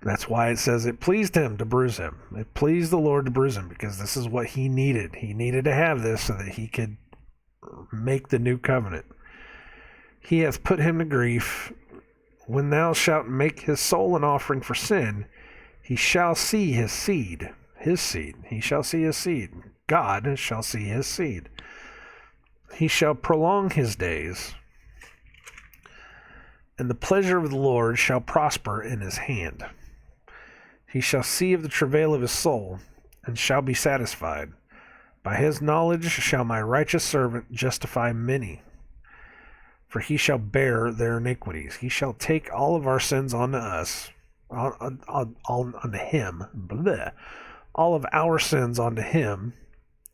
That's why it says it pleased him to bruise him. It pleased the Lord to bruise him, because this is what he needed. He needed to have this so that he could make the new covenant. He hath put him to grief. When thou shalt make his soul an offering for sin, he shall see his seed. His seed. He shall see his seed. God shall see his seed. He shall prolong his days, and the pleasure of the Lord shall prosper in his hand. He shall see of the travail of his soul, and shall be satisfied. By his knowledge shall my righteous servant justify many, for he shall bear their iniquities. He shall take all of our sins onto us, onto him, all of our sins onto him,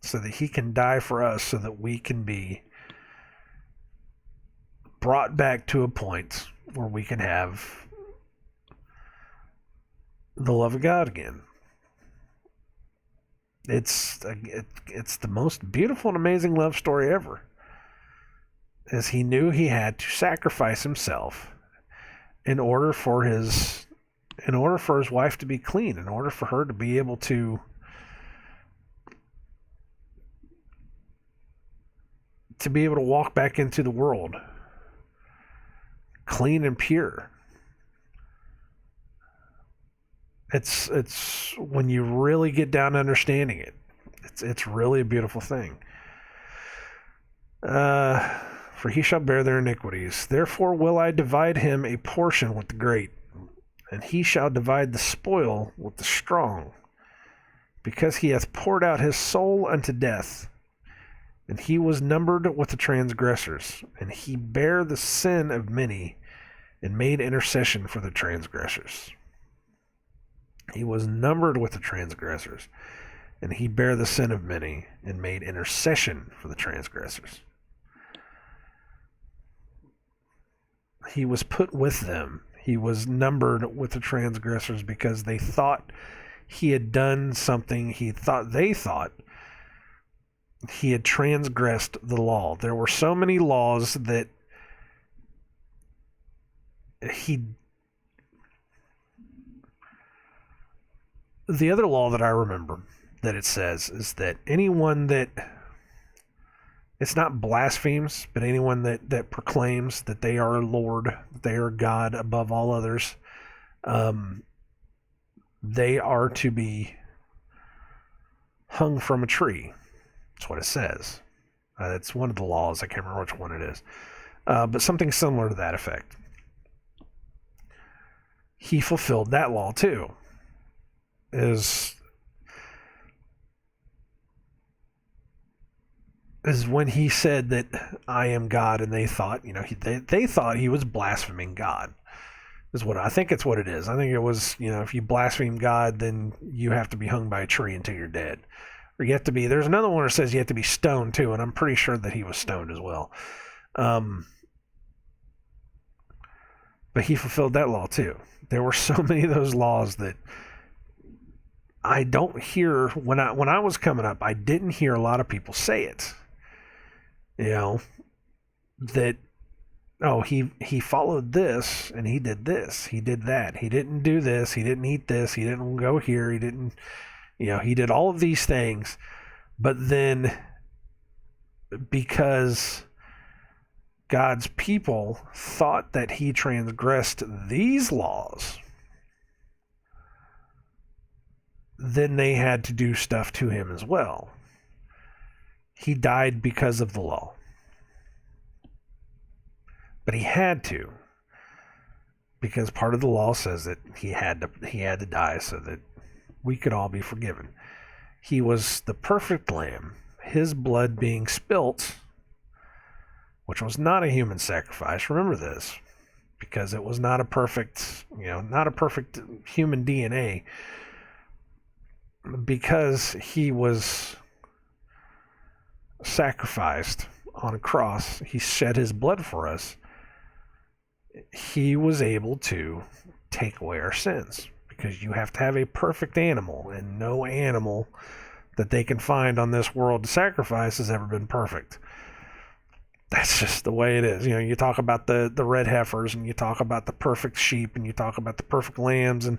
so that he can die for us, so that we can be brought back to a point where we can have the love of God again. It's the most beautiful and amazing love story ever. As he knew he had to sacrifice himself in order for his wife to be clean, in order for her to be able to walk back into the world clean and pure. It's when you really get down to understanding it, it's really a beautiful thing. For he shall bear their iniquities. Therefore will I divide him a portion with the great, and he shall divide the spoil with the strong, because he hath poured out his soul unto death, and he was numbered with the transgressors, and he bare the sin of many, and made intercession for the transgressors. He was numbered with the transgressors, and he bare the sin of many, and made intercession for the transgressors. He was put with them. He was numbered with the transgressors because they thought he had done something. They thought he had transgressed the law. There were so many laws that The other law that I remember that it says is that anyone that, it's not blasphemes, but anyone that proclaims that they are Lord, that they are God above all others, they are to be hung from a tree. That's what it says. It's one of the laws. I can't remember which one it is. But something similar to that effect. He fulfilled that law too. Is when he said that I am God, and they thought, they thought he was blaspheming God. Is what I think it's what it is. I think it was, if you blaspheme God, then you have to be hung by a tree until you're dead. Or you have to be, there's another one that says you have to be stoned too, and I'm pretty sure that he was stoned as well. But he fulfilled that law too. There were so many of those laws that I don't hear, when I was coming up, I didn't hear a lot of people say it. That, oh, he followed this and he did this, he did that, he didn't do this, he didn't eat this, he didn't go here, he didn't, he did all of these things, but then because God's people thought that he transgressed these laws, then they had to do stuff to him as well. He died because of the law. But he had to, because part of the law says that he had to die so that we could all be forgiven. He was the perfect lamb, his blood being spilt, which was not a human sacrifice. Remember this, because it was not a perfect, not a perfect human DNA. Because he was sacrificed on a cross, he shed his blood for us. He was able to take away our sins, because you have to have a perfect animal, and no animal that they can find on this world to sacrifice has ever been perfect. That's just the way it is. You talk about the red heifers, and you talk about the perfect sheep, and you talk about the perfect lambs, and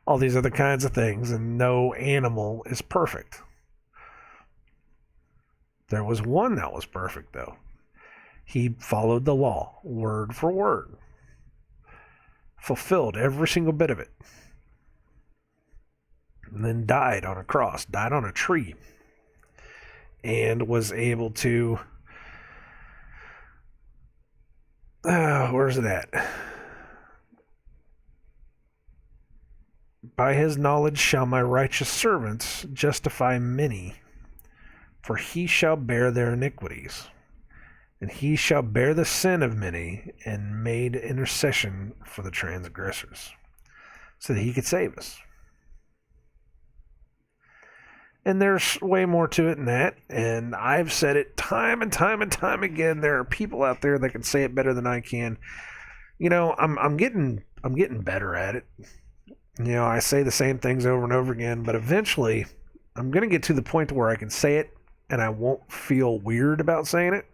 all these other kinds of things, and no animal is perfect. There was one that was perfect, though. He followed the law, word for word. Fulfilled every single bit of it. And then died on a cross, died on a tree, and was able to... where's it at? By his knowledge shall my righteous servants justify many, for he shall bear their iniquities. And he shall bear the sin of many, and made intercession for the transgressors, so that he could save us. And there's way more to it than that, and I've said it time and time and time again. There are people out there that can say it better than I can. I'm getting better at it. I say the same things over and over again, but eventually I'm going to get to the point where I can say it and I won't feel weird about saying it.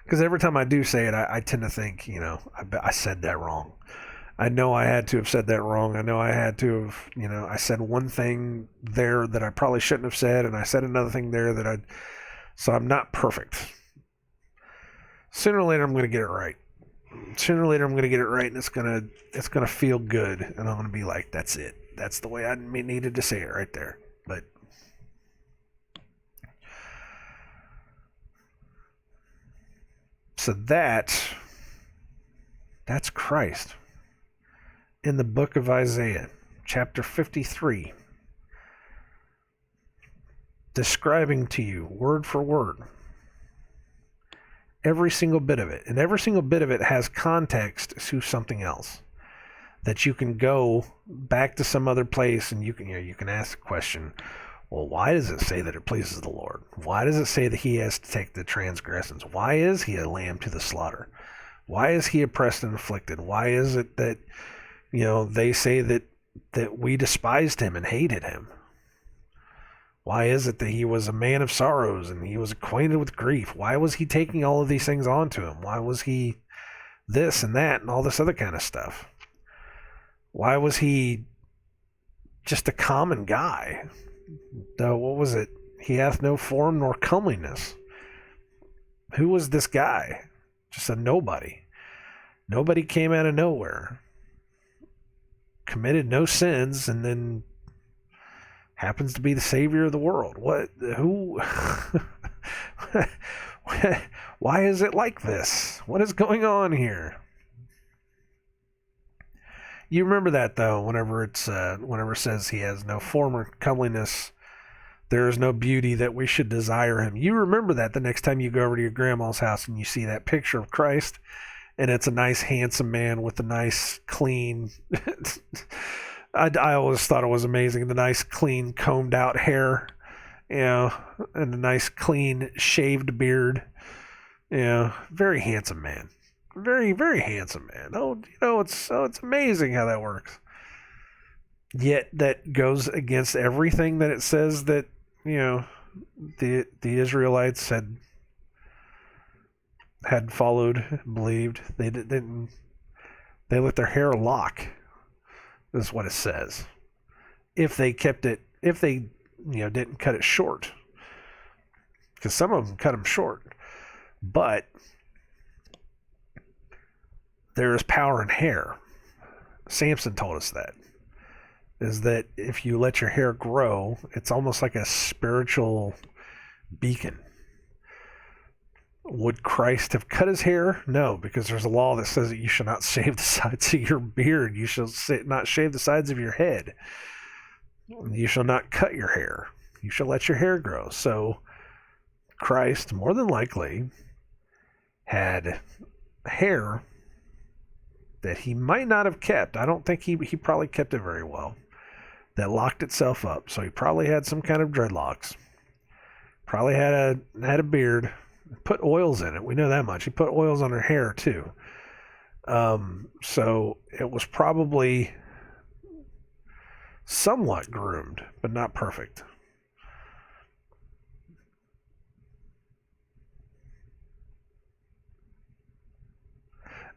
Because every time I do say it, I tend to think, I said that wrong. I know I had to have said that wrong. I know I had to have, I said one thing there that I probably shouldn't have said, and I said another thing there so I'm not perfect. Sooner or later, I'm going to get it right. Sooner or later, I'm going to get it right, and it's gonna feel good, and I'm going to be like, that's it. That's the way I needed to say it right there. But so that's Christ. In the book of Isaiah, chapter 53, describing to you, word for word, every single bit of it. And every single bit of it has context to something else. That you can go back to some other place and you can ask the question, well, why does it say that it pleases the Lord? Why does it say that he has to take the transgressions? Why is he a lamb to the slaughter? Why is he oppressed and afflicted? Why is it that they say that we despised him and hated him? Why is it that he was a man of sorrows and he was acquainted with grief? Why was he taking all of these things onto him? Why was he this and that and all this other kind of stuff? Why was he just a common guy. What was it? He hath no form nor comeliness. Who was this guy? Just a nobody. Nobody came out of nowhere. Committed no sins, and then happens to be the savior of the world. What? Who? Why is it like this? What is going on here? You remember that though. Whenever it says he has no form or comeliness, there is no beauty that we should desire him. You remember that the next time you go over to your grandma's house and you see that picture of Christ, and it's a nice, handsome man with a nice, clean. I always thought it was amazing, the nice, clean, combed out hair, and a nice, clean, shaved beard. Very handsome man. Very, very handsome man. It's amazing how that works. Yet that goes against everything that it says that, the Israelites had followed, believed. They didn't. They let their hair lock. Is what it says. If they kept it, if they didn't cut it short, because some of them cut them short, but there is power in hair. Samson told us that. Is that if you let your hair grow, it's almost like a spiritual beacon. Would Christ have cut his hair? No, because there's a law that says that you shall not shave the sides of your beard. You shall not shave the sides of your head. You shall not cut your hair. You shall let your hair grow. So Christ, more than likely, had hair that he might not have kept. I don't think he probably kept it very well. That locked itself up. So he probably had some kind of dreadlocks. Probably had a beard. Put oils in it. We know that much. He put oils on her hair too. So it was probably somewhat groomed, but not perfect.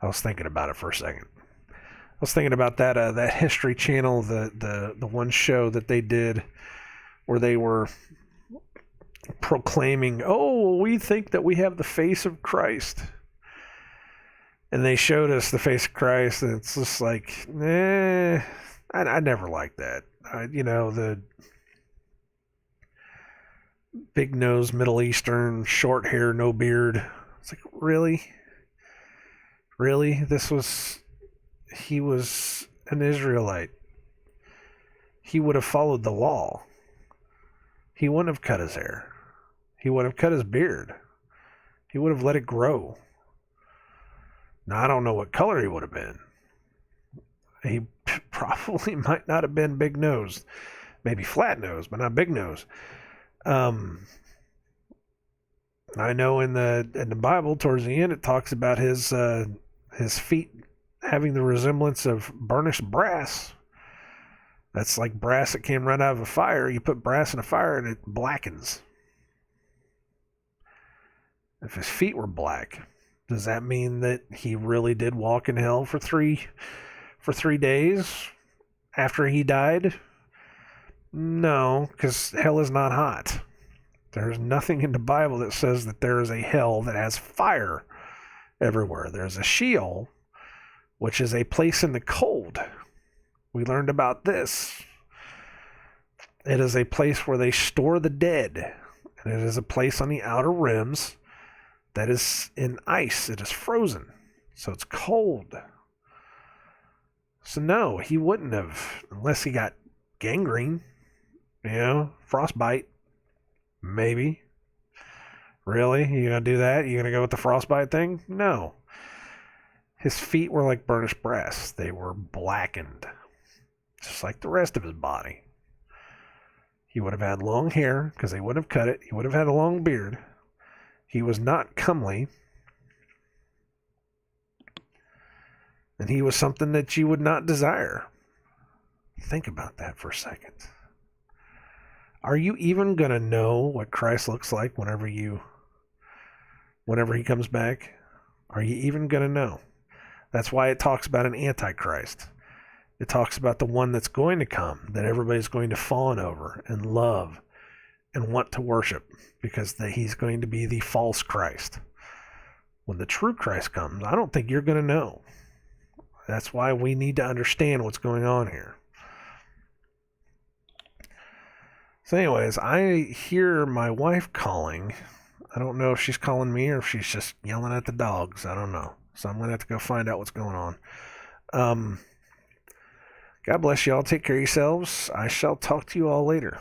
I was thinking about it for a second. I was thinking about that History Channel, the one show that they did where they were proclaiming, "Oh, we think that we have the face of Christ," and they showed us the face of Christ, and it's just like, I never liked that. The big nose, Middle Eastern, short hair, no beard. It's like, really? He was an Israelite. He would have followed the law. He wouldn't have cut his hair. He would have cut his beard. He would have let it grow. Now, I don't know what color he would have been. He probably might not have been big nose. Maybe flat nose, but not big nose. I know in the Bible, towards the end, it talks about his feet having the resemblance of burnished brass. That's like brass that came right out of a fire. You put brass in a fire and it blackens. If his feet were black, does that mean that he really did walk in hell for three days after he died? No, because hell is not hot. There's nothing in the Bible that says that there is a hell that has fire everywhere. There's a Sheol, which is a place in the cold. We learned about this. It is a place where they store the dead. And it is a place on the outer rims that is in ice. It is frozen. So it's cold. So no, he wouldn't have, unless he got gangrene, frostbite. Maybe. Really? You gonna do that? You gonna go with the frostbite thing? No. His feet were like burnished brass. They were blackened. Just like the rest of his body. He would have had long hair, because they wouldn't have cut it. He would have had a long beard. He was not comely. And he was something that you would not desire. Think about that for a second. Are you even going to know what Christ looks like whenever he comes back? Are you even going to know? That's why it talks about an antichrist. It talks about the one that's going to come, that everybody's going to fawn over and love and want to worship, because he's going to be the false Christ. When the true Christ comes, I don't think you're going to know. That's why we need to understand what's going on here. So anyways, I hear my wife calling. I don't know if she's calling me or if she's just yelling at the dogs. I don't know. So I'm going to have to go find out what's going on. God bless you all. Take care of yourselves. I shall talk to you all later.